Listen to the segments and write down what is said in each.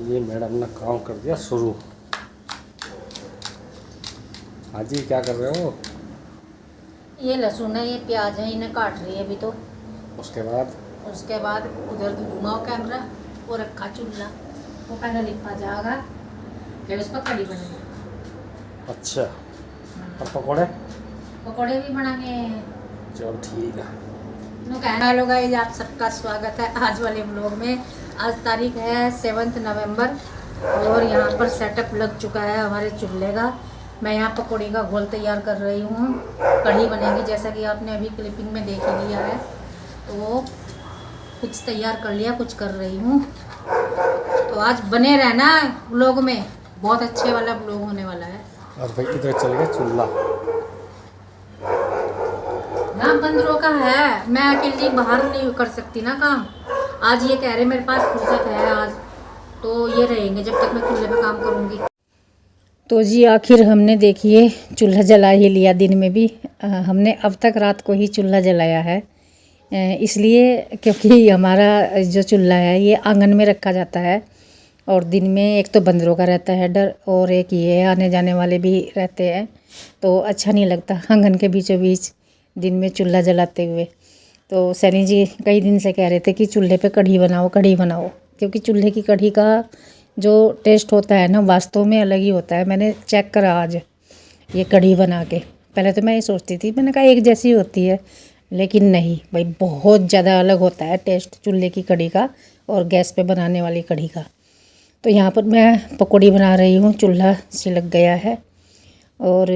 ये मैडम ने काम कर दिया शुरू। हाँ जी, क्या कर रहे हो? ये लहसुन है, ये प्याज है, इन्हें काट रही है अभी तो। उसके बाद उधर घुमाओ कैमरा, वो रखा चूल्हा, वो पहले लिपा जाएगा, फिर उस पर कड़ी बनेगी। अच्छा, और पकौड़े? पकौड़े भी बनाएंगे। चलो ठीक है। हेलो गाइस, आप सबका स्वागत है आज वाले व्लॉग में। आज तारीख है 7 नवंबर और यहाँ पर सेटअप लग चुका है हमारे चूल्हे का। मैं यहाँ पकौड़ी का घोल तैयार कर रही हूँ। कढ़ी बनेगी जैसा कि आपने अभी क्लिपिंग में देख ही लिया है। तो कुछ तैयार कर लिया, कुछ कर रही हूँ। तो आज बने रहना व्लॉग में, बहुत अच्छे वाला व्लॉग होने वाला है। और भाई इधर चल गया चूल्हा। ना बंदरों का है, मैं अकेली बाहर नहीं कर सकती ना काम। आज ये कह रहे मेरे पास फुर्सत है आज, तो ये रहेंगे जब तक मैं चूल्हे पे काम करूँगी। तो जी आखिर हमने देखिए चूल्हा जला ही लिया। दिन में भी हमने अब तक रात को ही चूल्हा जलाया है, इसलिए क्योंकि हमारा जो चूल्हा है ये आंगन में रखा जाता है और दिन में एक तो बंदरों का रहता है डर और एक ये आने जाने वाले भी रहते हैं, तो अच्छा नहीं लगता आंगन के बीचों बीच दिन में चूल्हा जलाते हुए। तो सैनी जी कई दिन से कह रहे थे कि चूल्हे पे कढ़ी बनाओ, कढ़ी बनाओ, क्योंकि चूल्हे की कढ़ी का जो टेस्ट होता है ना वास्तव में अलग ही होता है। मैंने चेक करा आज ये कढ़ी बना के। पहले तो मैं ये सोचती थी, मैंने कहा एक जैसी होती है, लेकिन नहीं भाई, बहुत ज़्यादा अलग होता है टेस्ट चूल्हे की कढ़ी का और गैस पे बनाने वाली कढ़ी का। तो यहाँ पर मैं पकौड़ी बना रही हूँ, चूल्हा सिलक गया है और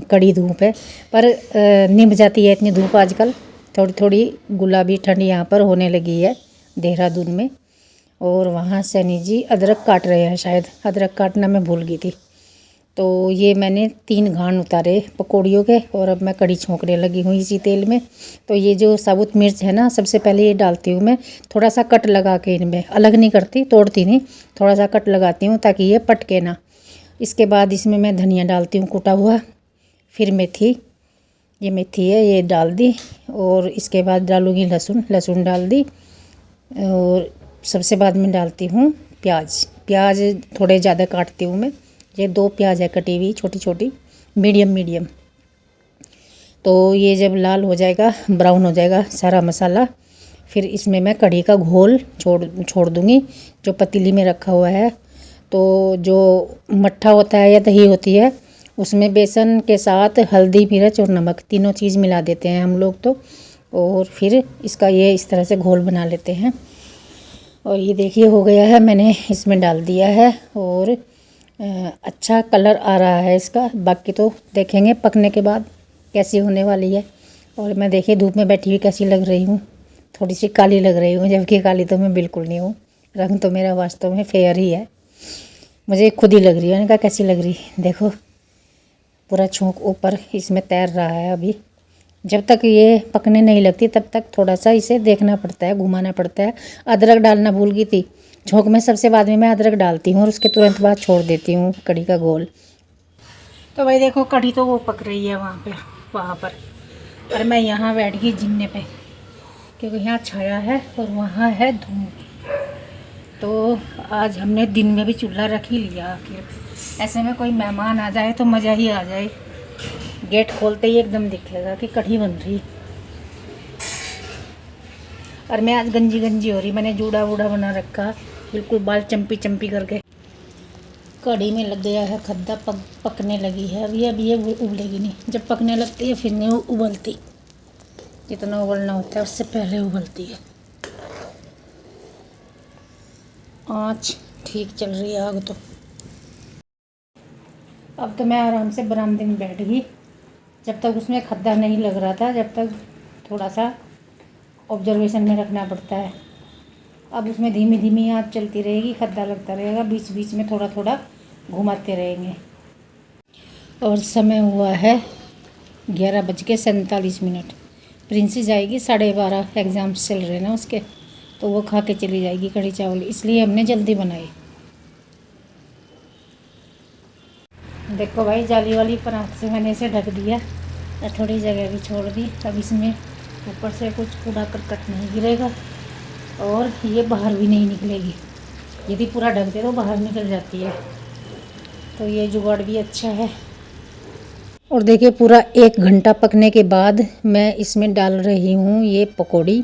कड़ी धूप है, पर निभ जाती है इतनी धूप आजकल। थोड़ी थोड़ी गुलाबी ठंड यहाँ पर होने लगी है देहरादून में। और वहाँ सैनी जी अदरक काट रहे हैं, शायद अदरक काटना मैं भूल गई थी। तो ये मैंने 3 घान उतारे पकौड़ियों के और अब मैं कड़ी छोंकने लगी हूँ इसी तेल में। तो ये जो साबुत मिर्च है ना, सबसे पहले ये डालती हूँ मैं, थोड़ा सा कट लगा के इनमें, अलग नहीं करती, तोड़ती नहीं, थोड़ा सा कट लगाती हूँ ताकि ये पटके ना। इसके बाद इसमें मैं धनिया डालती हूँ कुटा हुआ, फिर मेथी, ये मेथी है ये डाल दी, और इसके बाद डालूँगी लहसुन डाल दी, और सबसे बाद में डालती हूँ प्याज थोड़े ज़्यादा काटती हूँ मैं। ये 2 प्याज है कटी हुई छोटी छोटी, मीडियम। तो ये जब लाल हो जाएगा, ब्राउन हो जाएगा सारा मसाला, फिर इसमें मैं कढ़ी का घोल छोड़ दूँगी जो पतीली में रखा हुआ है। तो जो मट्ठा होता है या दही होती है, उसमें बेसन के साथ हल्दी, मिर्च और नमक तीनों चीज़ मिला देते हैं हम लोग तो, और फिर इसका ये इस तरह से घोल बना लेते हैं। और ये देखिए हो गया है, मैंने इसमें डाल दिया है और अच्छा कलर आ रहा है इसका। बाकी तो देखेंगे पकने के बाद कैसी होने वाली है। और मैं देखिए धूप में बैठी हुई कैसी लग रही हूँ, थोड़ी सी काली लग रही हूँ, जबकि काली तो मैं बिल्कुल नहीं हूँ। रंग तो मेरा वास्तव में फेयर ही है, मुझे खुद ही लग रही है। मैंने कहा कैसी लग रही, देखो पूरा छोंक ऊपर इसमें तैर रहा है। अभी जब तक ये पकने नहीं लगती तब तक थोड़ा सा इसे देखना पड़ता है, घुमाना पड़ता है। अदरक डालना भूल गई थी, छोंक में सबसे बाद में मैं अदरक डालती हूँ और उसके तुरंत बाद छोड़ देती हूँ कढ़ी का घोल। तो भाई देखो कढ़ी तो वो पक रही है वहाँ पर और मैं यहाँ बैठ गई जिमने पे, क्योंकि यहाँ छाया है और वहाँ है धूप। तो आज हमने दिन में भी चूल्हा रख ही लिया आखिर, ऐसे में कोई मेहमान आ जाए तो मज़ा ही आ जाए। गेट खोलते ही एकदम दिखेगा कि कढ़ी बन रही। और मैं आज गंजी हो रही, मैंने जूड़ा वूड़ा बना रखा, बिल्कुल बाल चंपी करके। कढ़ी में लग गया है खद्दा, पकने लगी है। अब ये उबलेगी नहीं, जब पकने लगती है फिर नहीं उबलती, जितना उबलना होता है उससे पहले उबलती है। आँच ठीक चल रही है आग तो। अब तो मैं आराम से बरामदे में बैठ गई, जब तक उसमें खद्दा नहीं लग रहा था, जब तक थोड़ा सा ऑब्जर्वेशन में रखना पड़ता है। अब उसमें धीमी आँच चलती रहेगी, खद्दा लगता रहेगा, बीच बीच में थोड़ा घुमाते रहेंगे। और समय हुआ है 11:47। प्रिंसी जाएगी 12:30, एग्ज़ाम्स चल रहे ना उसके, तो वो खा के चली जाएगी कढ़ी चावल, इसलिए हमने जल्दी बनाई। देखो भाई जाली वाली परात से मैंने इसे ढक दिया और थोड़ी जगह भी छोड़ दी। अब इसमें ऊपर से कुछ कूड़ा करकट नहीं गिरेगा और ये बाहर भी नहीं निकलेगी। यदि पूरा ढक दे तो बाहर निकल जाती है। तो ये जुगाड़ भी अच्छा है। और देखिए पूरा 1 घंटा पकने के बाद मैं इसमें डाल रही हूँ ये पकौड़ी।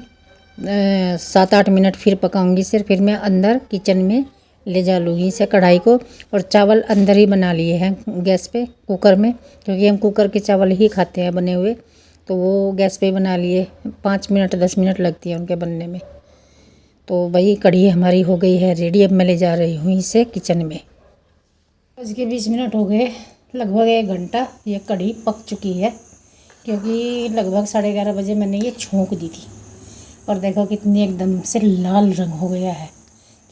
7-8 मिनट फिर पकाऊंगी इसे, फिर मैं अंदर किचन में ले जा लूँगी इसे कढ़ाई को। और चावल अंदर ही बना लिए हैं गैस पे कुकर में, क्योंकि हम कुकर के चावल ही खाते हैं बने हुए। तो वो गैस पे बना लिए, 5 मिनट 10 मिनट लगती है उनके बनने में। तो भाई कढ़ी हमारी हो गई है रेडी। अब मैं ले जा रही हूँ इसे किचन में। बज के 20 मिनट हो गए, लगभग 1 घंटा ये कढ़ी पक चुकी है, क्योंकि लगभग 11:30 बजे मैंने ये छोंक दी थी। और देखो कितनी एकदम से लाल रंग हो गया है।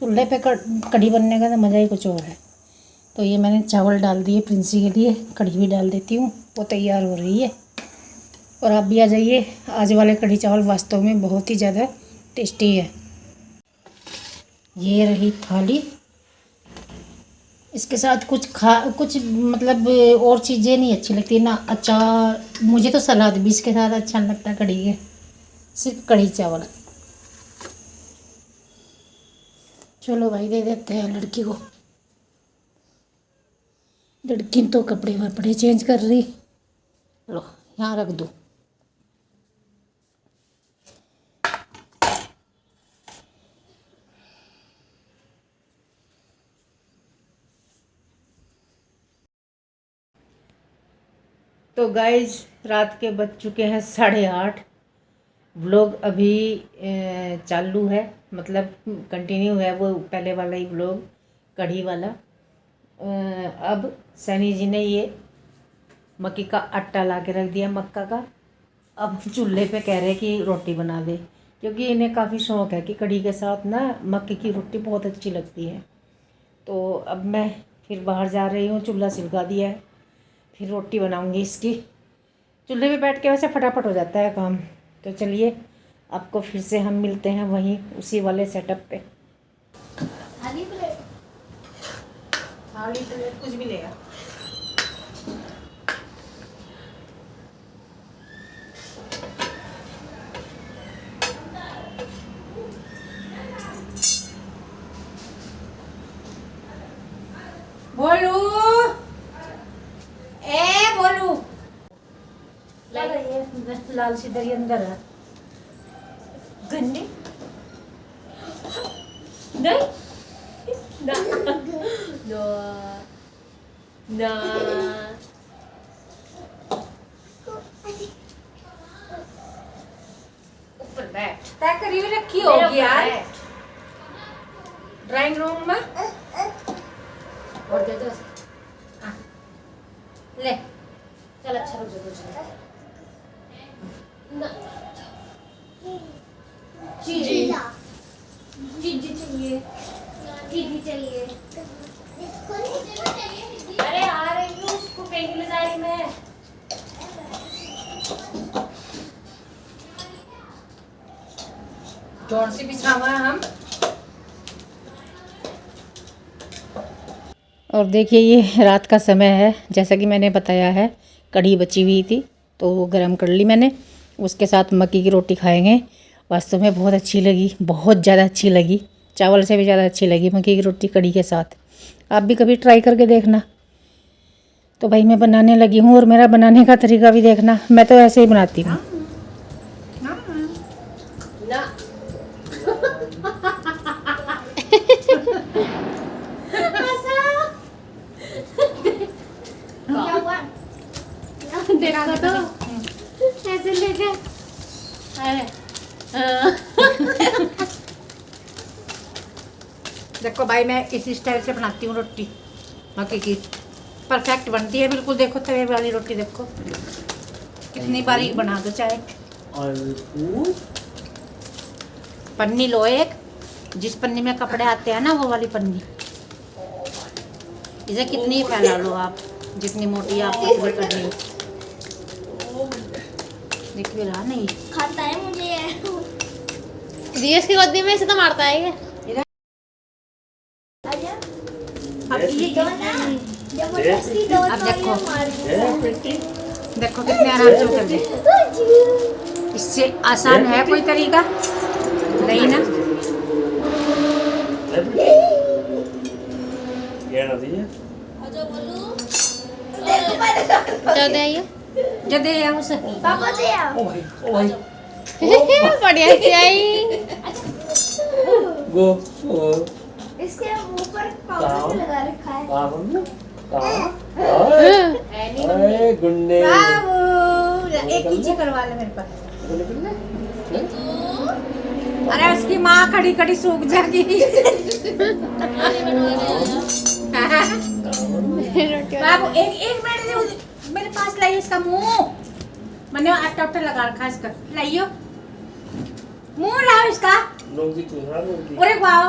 चूल्हे पे कढ़ी बनने का तो मज़ा ही कुछ और है। तो ये मैंने चावल डाल दिए प्रिंसी के लिए, कढ़ी भी डाल देती हूँ, वो तैयार हो रही है। और आप भी आ जाइए, आज वाले कढ़ी चावल वास्तव में बहुत ही ज़्यादा टेस्टी है। ये रही थाली, इसके साथ कुछ मतलब और चीज़ें नहीं अच्छी लगती ना, अचार, मुझे तो सलाद भी इसके साथ अच्छा लगता है कढ़ी के, सिर्फ कढ़ी चावल। चलो भाई दे देते हैं लड़की को। लड़की तो कपड़े वपड़े चेंज कर रही, लो यहाँ रख दो। तो गाइज रात के बज चुके हैं 8:30। व्लॉग अभी चालू है, मतलब कंटिन्यू है वो पहले वाला ही व्लॉग, कढ़ी वाला। अब सैनी जी ने ये मक्की का आटा ला के रख दिया, मक्का का। अब चूल्हे पे कह रहे कि रोटी बना दे, क्योंकि इन्हें काफ़ी शौक़ है कि कढ़ी के साथ ना मक्की की रोटी बहुत अच्छी लगती है। तो अब मैं फिर बाहर जा रही हूँ, चूल्हा सिलगा दिया है, फिर रोटी बनाऊंगी इसकी। चूल्हे पे बैठ के वैसे फटाफट हो जाता है काम। तो चलिए आपको फिर से हम मिलते हैं वहीं उसी वाले सेटअप पे। थाली प्लेट कुछ भी लेगा। बोलू बोलू लाल सी दरी अंदर है। गन्ने नहीं ना ना ऊपर बैठ, तय करी हुई रखी होगी यार ड्राइंग रूम में। और दे दो ले, चल अच्छा रुक जा। चीजी चाहिए, चीजी चाहिए। अरे आ रही हूँ, उसको पेंट ले जा रही मैं। जोर से बिछावा हम। और देखिए ये रात का समय है, जैसा कि मैंने बताया है कढ़ी बची हुई थी तो वो गरम कर ली मैंने। उसके साथ मक्की की रोटी खाएंगे। वास्तव में बहुत अच्छी लगी, बहुत ज़्यादा अच्छी लगी, चावल से भी ज़्यादा अच्छी लगी मक्की की रोटी कढ़ी के साथ। आप भी कभी ट्राई करके देखना। तो भाई मैं बनाने लगी हूँ, और मेरा बनाने का तरीका भी देखना, मैं तो ऐसे ही बनाती हूँ। देखो तो ऐसे लेके, अरे देखो भाई मैं इसी स्टाइल से बनाती हूँ रोटी मक्की की, परफेक्ट बनती है बिल्कुल। देखो तवे वाली रोटी देखो कितनी बारीक बना दो चाहे। पन्नी लो एक, जिस पन्नी में कपड़े आते हैं ना वो वाली पन्नी, इसे कितनी फैला लो आप, जितनी मोटी आपको पूरी करनी है। देख भी रहा नहीं खाता है मुझे दियस की गोदी में से तो मारता है ये। अब देखो देखो कितने आराम से कर दे। इससे आसान है कोई तरीका नहीं ना। गहना दिए जल्दी आइए जदे है उसे पापा जी आओ ओ भाई बढ़िया से आई गो इसके ऊपर पाउडर लगा रखा है अरे गुन्ने बाबू एक नीचे करवा ले मेरे पास अरे उसकी माँ खड़ी खड़ी सूख जाएगी बाबू एक मिनट मेरे पास लाइए इसका मुंह मैंने आटा लगा रखा है इसका लाइयो मुंह लाओ इसका लोग जी चूहा लोग जी अरे वाह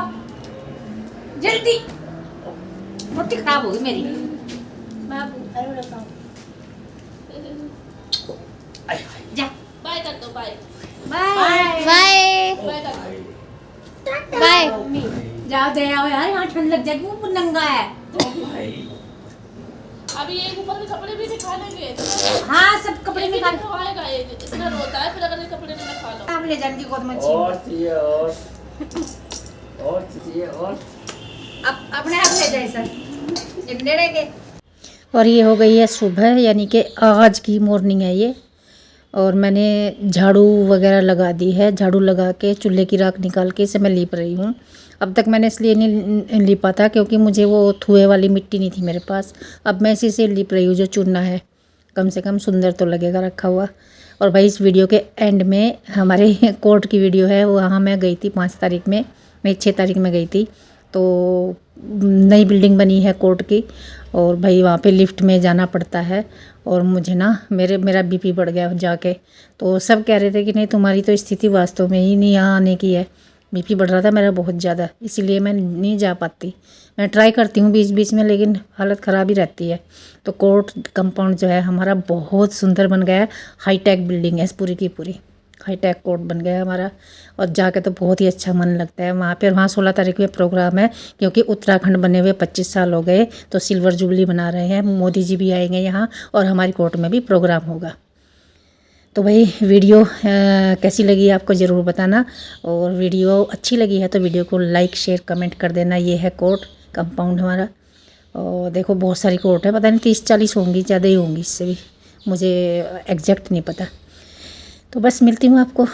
जल्दी रोटी खराब होगी मेरी बाबू अरे लगाओ जा बाय कर दो बाय बाय बाय बाय कर दो बाय जाओ दे आओ यार यहाँ ठंड लग जाएगी ऊपर नंगा है अभी एक ऊपर के कपड़े भी दिखा लेंगे हाँ सब कपड़े में निकाल खवाएगा ये इतना रोता है फिर अगर ये कपड़े नहीं खा लो आप ले जाएंगे गोद में छीन और चाहिए और चाहिए और अब अपने आप ले जाए सर इतने रहेंगे और ये हो गई है सुबह, यानी कि आज की मॉर्निंग है ये। और मैंने झाड़ू वगैरह लगा दी है, झाड़ू लगा के चूल्हे की राख निकाल के इसे मैं लीप रही हूँ। अब तक मैंने इसलिए नहीं लीपा था क्योंकि मुझे वो धुएँ वाली मिट्टी नहीं थी मेरे पास। अब मैं इसी से लीप रही हूँ, जो चूना है कम से कम सुंदर तो लगेगा रखा हुआ। और भाई इस वीडियो के एंड में हमारे कोर्ट की वीडियो है, वहाँ मैं गई थी 5 तारीख में, मैं 6 तारीख में गई थी। तो नई बिल्डिंग बनी है कोर्ट की, और भाई वहाँ पे लिफ्ट में जाना पड़ता है। और मुझे ना मेरा बीपी बढ़ गया जाके। तो सब कह रहे थे कि नहीं तुम्हारी तो स्थिति वास्तव में ही नहीं यहाँ आने की है, बीपी बढ़ रहा था मेरा बहुत ज़्यादा, इसीलिए मैं नहीं जा पाती। मैं ट्राई करती हूँ बीच बीच में, लेकिन हालत ख़राब ही रहती है। तो कोर्ट कंपाउंड जो है हमारा बहुत सुंदर बन गया है, हाईटेक बिल्डिंग है पूरी की पूरी, हाईटेक कोर्ट बन गया है हमारा। और जाके तो बहुत ही अच्छा मन लगता है वहाँ पे। और वहाँ 16 तारीख में प्रोग्राम है, क्योंकि उत्तराखंड बने हुए 25 साल हो गए, तो सिल्वर जुबली मना रहे हैं। मोदी जी भी आएंगे यहाँ, और हमारी कोर्ट में भी प्रोग्राम होगा। तो भाई वीडियो कैसी लगी आपको ज़रूर बताना, और वीडियो अच्छी लगी है तो वीडियो को लाइक शेयर कमेंट कर देना। ये है कोर्ट कंपाउंड हमारा, और देखो बहुत सारी कोर्ट है, पता नहीं 30-40 होंगी, ज़्यादा ही होंगी इससे भी, मुझे एग्जैक्ट नहीं पता। तो बस मिलती हूँ आपको।